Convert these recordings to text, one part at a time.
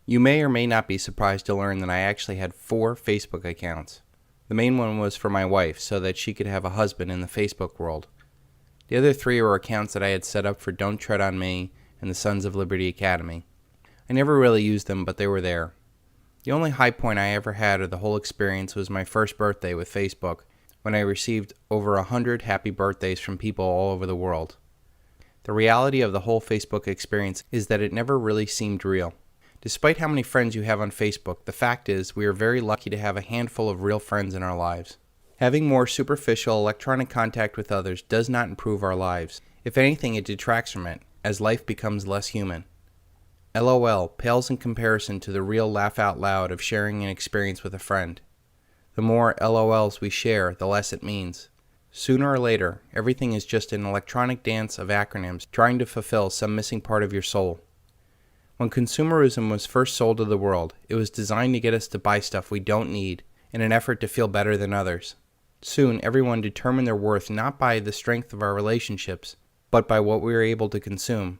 You may or may not be surprised to learn that I actually had 4 Facebook accounts. The main one was for my wife so that she could have a husband in the Facebook world. The other 3 were accounts that I had set up for Don't Tread on Me and the Sons of Liberty Academy. I never really used them, but they were there. The only high point I ever had of the whole experience was my first birthday with Facebook, when I received over 100 happy birthdays from people all over the world. The reality of the whole Facebook experience is that it never really seemed real. Despite how many friends you have on Facebook, the fact is we are very lucky to have a handful of real friends in our lives. Having more superficial electronic contact with others does not improve our lives. If anything, it detracts from it, as life becomes less human. LOL pales in comparison to the real laugh out loud of sharing an experience with a friend. The more LOLs we share, the less it means. Sooner or later, everything is just an electronic dance of acronyms trying to fulfill some missing part of your soul. When consumerism was first sold to the world, it was designed to get us to buy stuff we don't need in an effort to feel better than others. Soon, everyone determined their worth not by the strength of our relationships, but by what we were able to consume.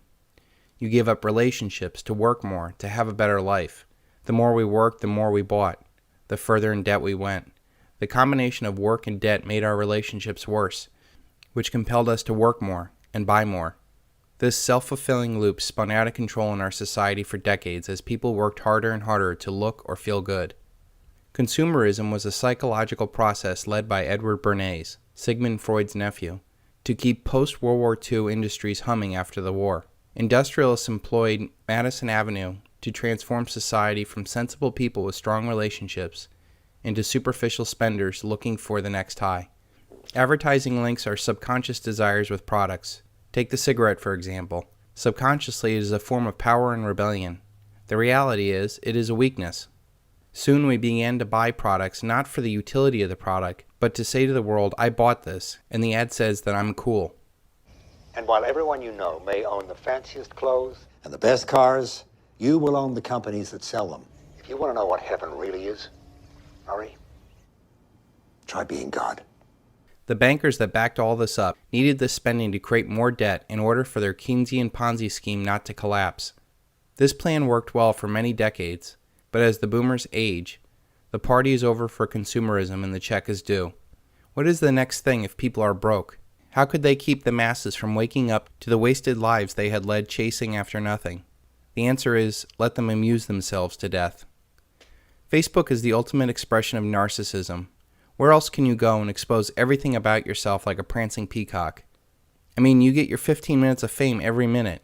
You give up relationships to work more, to have a better life. The more we worked, the more we bought. The further in debt we went. The combination of work and debt made our relationships worse, which compelled us to work more and buy more. This self-fulfilling loop spun out of control in our society for decades as people worked harder and harder to look or feel good. Consumerism was a psychological process led by Edward Bernays, Sigmund Freud's nephew, to keep post-World War II industries humming after the war. Industrialists employed Madison Avenue to transform society from sensible people with strong relationships into superficial spenders looking for the next high. Advertising links our subconscious desires with products. Take the cigarette, for example. Subconsciously, it is a form of power and rebellion. The reality is, it is a weakness. Soon we began to buy products not for the utility of the product, but to say to the world, I bought this, and the ad says that I'm cool. And while everyone you know may own the fanciest clothes And the best cars, you will own the companies that sell them. if you want to know what heaven really is, Murray, Try being God. The bankers that backed all this up needed this spending to create more debt in order for their Keynesian Ponzi scheme not to collapse. This plan worked well for many decades, but as the boomers age, the party is over for consumerism and the check is due. What is the next thing if people are broke? How could they keep the masses from waking up to the wasted lives they had led chasing after nothing? The answer is, let them amuse themselves to death. Facebook is the ultimate expression of narcissism. Where else can you go and expose everything about yourself like a prancing peacock? I mean, you get your 15 minutes of fame every minute.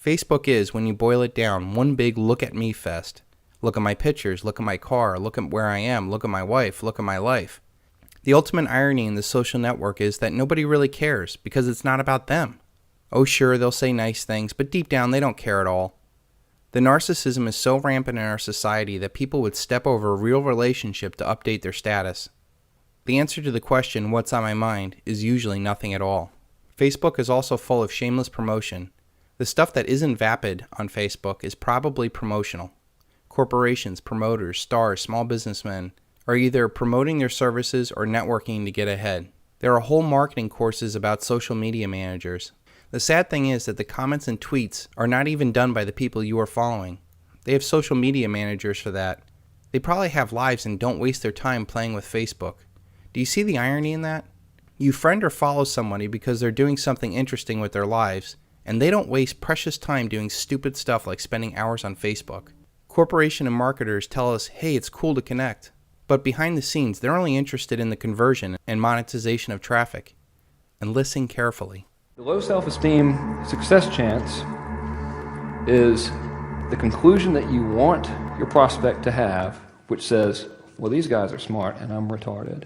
Facebook is, when you boil it down, one big look at me fest. Look at my pictures, look at my car, look at where I am, look at my wife, look at my life. The ultimate irony in the social network is that nobody really cares because it's not about them. Oh sure, they'll say nice things, but deep down they don't care at all. The narcissism is so rampant in our society that people would step over a real relationship to update their status. The answer to the question, what's on my mind, is usually nothing at all. Facebook is also full of shameless promotion. The stuff that isn't vapid on Facebook is probably promotional. Corporations, promoters, stars, small businessmen are either promoting their services or networking to get ahead. There are whole marketing courses about social media managers. The sad thing is that the comments and tweets are not even done by the people you are following. They have social media managers for that. They probably have lives and don't waste their time playing with Facebook. Do you see the irony in that? You friend or follow somebody because they're doing something interesting with their lives, and they don't waste precious time doing stupid stuff like spending hours on Facebook. Corporation and marketers tell us, hey, it's cool to connect. But behind the scenes, they're only interested in the conversion and monetization of traffic. And listen carefully. The low self-esteem success chance is the conclusion that you want your prospect to have, which says, well, these guys are smart and I'm retarded.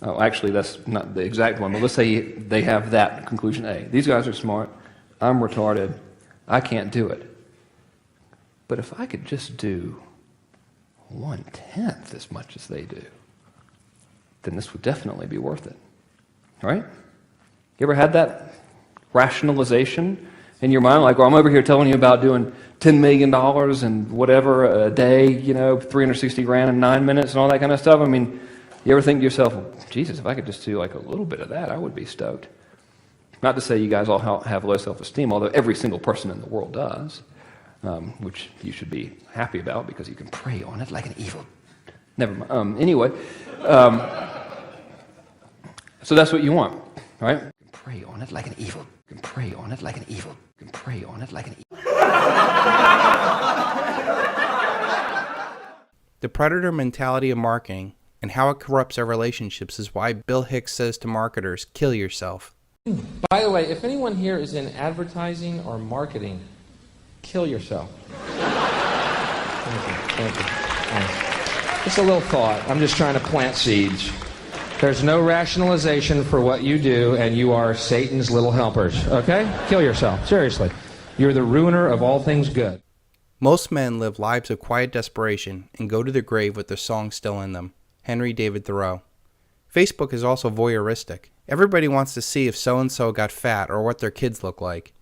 Oh, actually, that's not the exact one, but let's say they have that conclusion A. These guys are smart, I'm retarded, I can't do it. But if I could just do 1/10 as much as they do, then this would definitely be worth it. Right? You ever had that rationalization in your mind? Like, well, I'm over here telling you about doing $10 million and whatever a day, 360 grand in 9 minutes and all that kind of stuff. I mean, you ever think to yourself, well, Jesus, if I could just do like a little bit of that, I would be stoked. Not to say you guys all have low self-esteem, although every single person in the world does. which you should be happy about because you can prey on it like an evil. Never mind. Anyway, so that's what you want, right? You can prey on it like an evil. You can prey on it like an evil. You can prey on it like an evil. The predator mentality of marketing and how it corrupts our relationships is why Bill Hicks says to marketers, kill yourself. By the way, if anyone here is in advertising or marketing, kill yourself. Thank you. Thanks. Just a little thought. I'm just trying to plant seeds. There's no rationalization for what you do, and you are Satan's little helpers, okay? Kill yourself, seriously. You're the ruiner of all things good. Most men live lives of quiet desperation and go to their grave with their song still in them. Henry David Thoreau. Facebook is also voyeuristic. Everybody wants to see if so-and-so got fat or what their kids look like.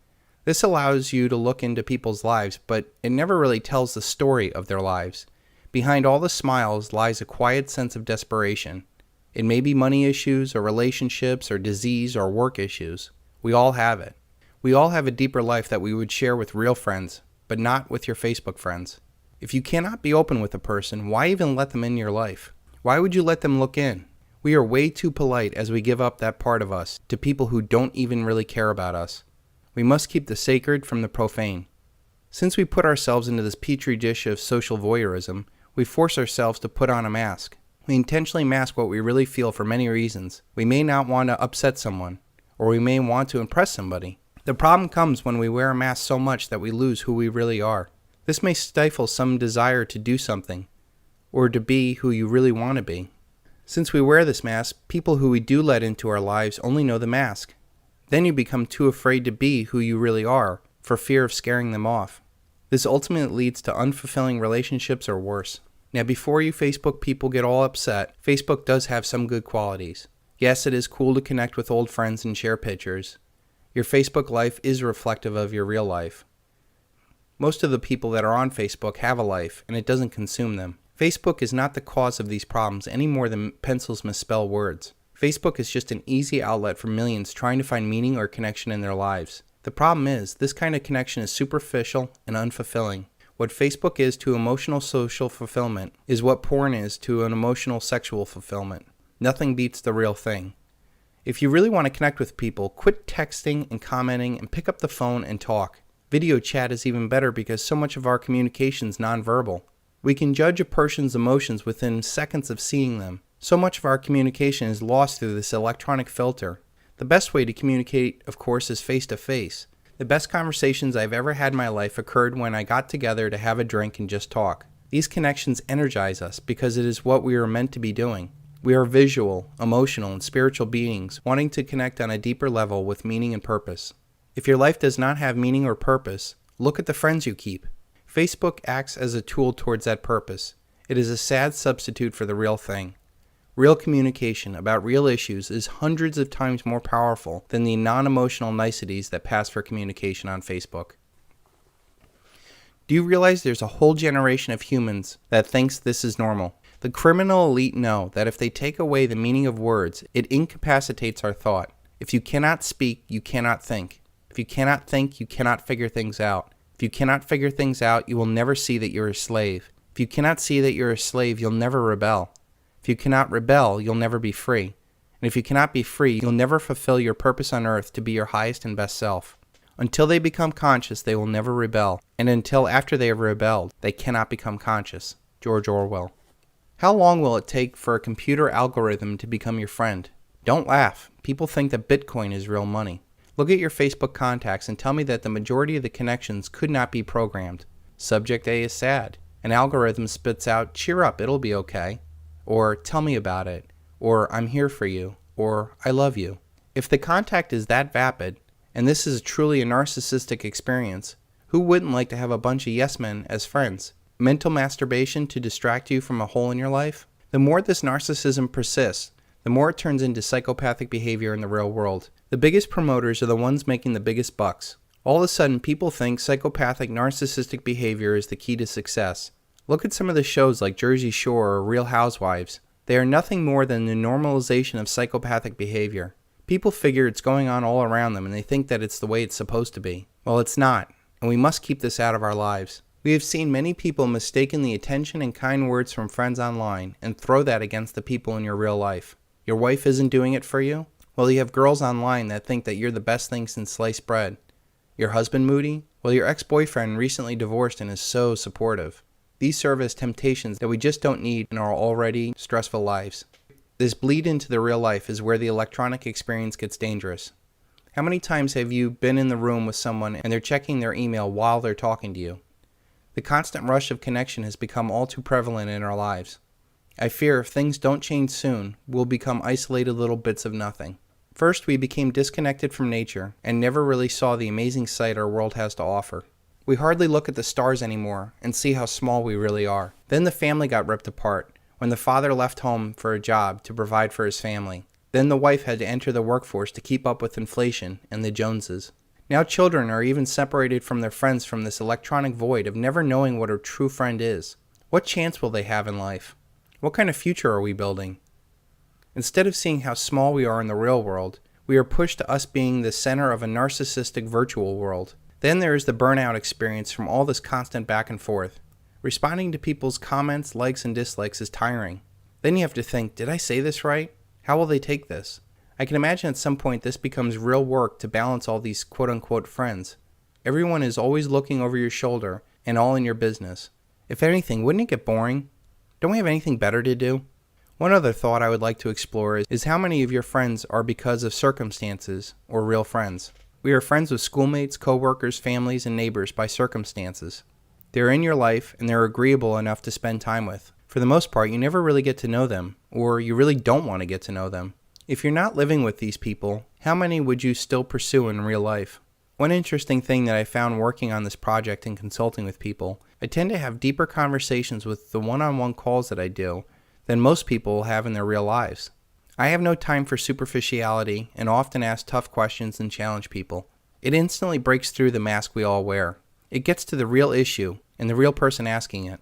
This allows you to look into people's lives, but it never really tells the story of their lives. Behind all the smiles lies a quiet sense of desperation. It may be money issues or relationships or disease or work issues. We all have it. We all have a deeper life that we would share with real friends, but not with your Facebook friends. If you cannot be open with a person, why even let them in your life? Why would you let them look in? We are way too polite as we give up that part of us to people who don't even really care about us. We must keep the sacred from the profane. Since we put ourselves into this petri dish of social voyeurism, we force ourselves to put on a mask. We intentionally mask what we really feel for many reasons. We may not want to upset someone, or we may want to impress somebody. The problem comes when we wear a mask so much that we lose who we really are. This may stifle some desire to do something, or to be who you really want to be. Since we wear this mask, people who we do let into our lives only know the mask. Then you become too afraid to be who you really are, for fear of scaring them off. This ultimately leads to unfulfilling relationships or worse. Now, before you Facebook people get all upset, Facebook does have some good qualities. Yes, it is cool to connect with old friends and share pictures. Your Facebook life is reflective of your real life. Most of the people that are on Facebook have a life, and it doesn't consume them. Facebook is not the cause of these problems any more than pencils misspell words. Facebook is just an easy outlet for millions trying to find meaning or connection in their lives. The problem is, this kind of connection is superficial and unfulfilling. What Facebook is to emotional social fulfillment is what porn is to an emotional sexual fulfillment. Nothing beats the real thing. If you really want to connect with people, quit texting and commenting and pick up the phone and talk. Video chat is even better because so much of our communication is nonverbal. We can judge a person's emotions within seconds of seeing them. So much of our communication is lost through this electronic filter. The best way to communicate, of course, is face-to-face. The best conversations I've ever had in my life occurred when I got together to have a drink and just talk. These connections energize us because it is what we are meant to be doing. We are visual, emotional, and spiritual beings wanting to connect on a deeper level with meaning and purpose. If your life does not have meaning or purpose, look at the friends you keep. Facebook acts as a tool towards that purpose. It is a sad substitute for the real thing. Real communication about real issues is hundreds of times more powerful than the non-emotional niceties that pass for communication on Facebook. Do you realize there's a whole generation of humans that thinks this is normal? The criminal elite know that if they take away the meaning of words, it incapacitates our thought. If you cannot speak, you cannot think. If you cannot think, you cannot figure things out. If you cannot figure things out, you will never see that you're a slave. If you cannot see that you're a slave, you'll never rebel. If you cannot rebel, you'll never be free. And if you cannot be free, you'll never fulfill your purpose on earth to be your highest and best self. Until they become conscious, they will never rebel. And until after they have rebelled, they cannot become conscious. George Orwell. How long will it take for a computer algorithm to become your friend? Don't laugh. People think that Bitcoin is real money. Look at your Facebook contacts and tell me that the majority of the connections could not be programmed. Subject A is sad. An algorithm spits out, cheer up, it'll be okay. Or tell me about it. Or I'm here for you. Or I love you. If the contact is that vapid, and this is truly a narcissistic experience, who wouldn't like to have a bunch of yes men as friends? Mental masturbation to distract you from a hole in your life? The more this narcissism persists, the more it turns into psychopathic behavior in the real world. The biggest promoters are the ones making the biggest bucks. All of a sudden, people think psychopathic narcissistic behavior is the key to success. Look at some of the shows like Jersey Shore or Real Housewives. They are nothing more than the normalization of psychopathic behavior. People figure it's going on all around them and they think that it's the way it's supposed to be. Well, it's not. and we must keep this out of our lives. We have seen many people mistaken the attention and kind words from friends online and throw that against the people in your real life. Your wife isn't doing it for you? Well, you have girls online that think that you're the best thing since sliced bread. Your husband moody? Well, your ex-boyfriend recently divorced and is so supportive. These serve as temptations that we just don't need in our already stressful lives. This bleed into the real life is where the electronic experience gets dangerous. How many times have you been in the room with someone and they're checking their email while they're talking to you? The constant rush of connection has become all too prevalent in our lives. I fear if things don't change soon, we'll become isolated little bits of nothing. First, we became disconnected from nature and never really saw the amazing sight our world has to offer. We hardly look at the stars anymore and see how small we really are. Then the family got ripped apart when the father left home for a job to provide for his family. Then the wife had to enter the workforce to keep up with inflation and the Joneses. Now children are even separated from their friends from this electronic void of never knowing what a true friend is. What chance will they have in life? What kind of future are we building? Instead of seeing how small we are in the real world, we are pushed to us being the center of a narcissistic virtual world. Then there is the burnout experience from all this constant back and forth. Responding to people's comments, likes, and dislikes is tiring. Then you have to think, did I say this right? How will they take this? I can imagine at some point this becomes real work to balance all these quote-unquote friends. Everyone is always looking over your shoulder and all in your business. If anything, wouldn't it get boring? Don't we have anything better to do? One other thought I would like to explore is how many of your friends are because of circumstances or real friends. We are friends with schoolmates, coworkers, families, and neighbors by circumstances. They're in your life and they're agreeable enough to spend time with. For the most part, you never really get to know them, or you really don't want to get to know them. If you're not living with these people, how many would you still pursue in real life? One interesting thing that I found working on this project and consulting with people, I tend to have deeper conversations with the one-on-one calls that I do than most people have in their real lives. I have no time for superficiality and often ask tough questions and challenge people. It instantly breaks through the mask we all wear. It gets to the real issue and the real person asking it.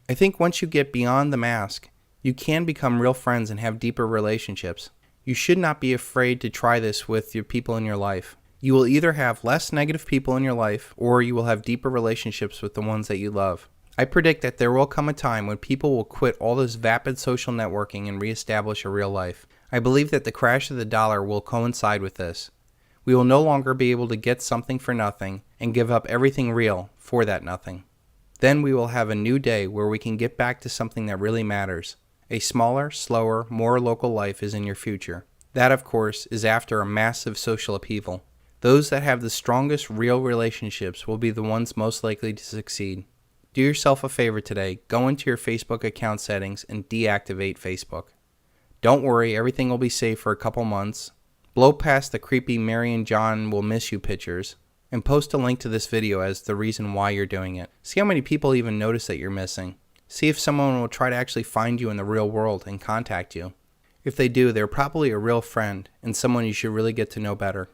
I think once you get beyond the mask, you can become real friends and have deeper relationships. You should not be afraid to try this with your people in your life. You will either have less negative people in your life, or you will have deeper relationships with the ones that you love. I predict that there will come a time when people will quit all this vapid social networking and reestablish a real life. I believe that the crash of the dollar will coincide with this. We will no longer be able to get something for nothing and give up everything real for that nothing. Then we will have a new day where we can get back to something that really matters. A smaller, slower, more local life is in your future. That, of course, is after a massive social upheaval. Those that have the strongest real relationships will be the ones most likely to succeed. Do yourself a favor today. Go into your Facebook account settings and deactivate Facebook. Don't worry, everything will be safe for a couple months. Blow past the creepy Mary and John will miss you pictures and post a link to this video as the reason why you're doing it. See how many people even notice that you're missing. See if someone will try to actually find you in the real world and contact you. If they do, they're probably a real friend and someone you should really get to know better.